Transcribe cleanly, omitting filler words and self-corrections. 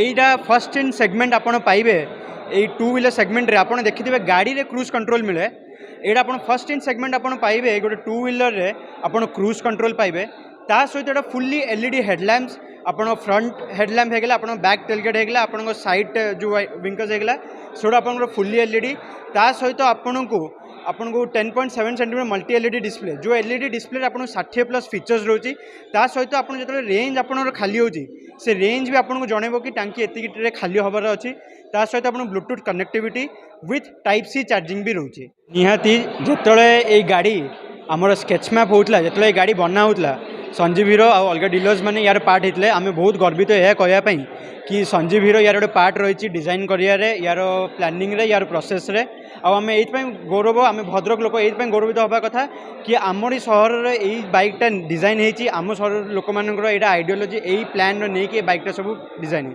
এইটা first in segment আপনার পাইবে এই টু হুইলর সেগমেন্টরে আপনার দেখিথিবে গাড়ি ক্রুজ কন্ট্রোল মিলে। এইটা আপনার ফার্স্ট ইন সেগমেন্ট আপনার পাইবে গোটে টু হুইলরে আপনার ক্রুজ কন্ট্রোল পাইবে। তা সহিত এটা ফুল্লি এলইডি হেডল্যাম্পস আপনার ফ্রंट हेडलैम्प होगा आप बैक टेलगेट होगा आप साइड जो विंकर्स होगा सेटा आप फुल्ली एलईडी ता सहित आपको 10.7 सेंटीमीटर मल्टी एलईडी डिस्प्ले जो एलईडी डिस्प्ले आप 60+ फीचर्स रोचे ता सहित आप जो रेंज आप खाली हो से रेंज भी आपको जनइब कि टांकी एति खाली हबार अच्छी ता सहित आप Bluetooth connectivity with type C charging भी रोचे। निहाती जिते ये गाड़ी आमर स्केच मैप होता जो गाड़ी बना होता संजीव हीरो आ अलग डीलर्स मैंने यार पार्ट होते आम बहुत गर्वित यह कहवाई कि संजीव हीरो यार गोटे पार्ट रही डिजाइन करियारे यार प्लानिंग रे यार प्रोसेस रे आम ये गौरव आम भद्रक लोक ये गौरवित हवा कथा कि आमरी सहर यही बाइकटा डिजाइन होती आम सहर लोक मान आइडियोलोजी यही प्लान नहीं कि बाइकटा सब डिजाइन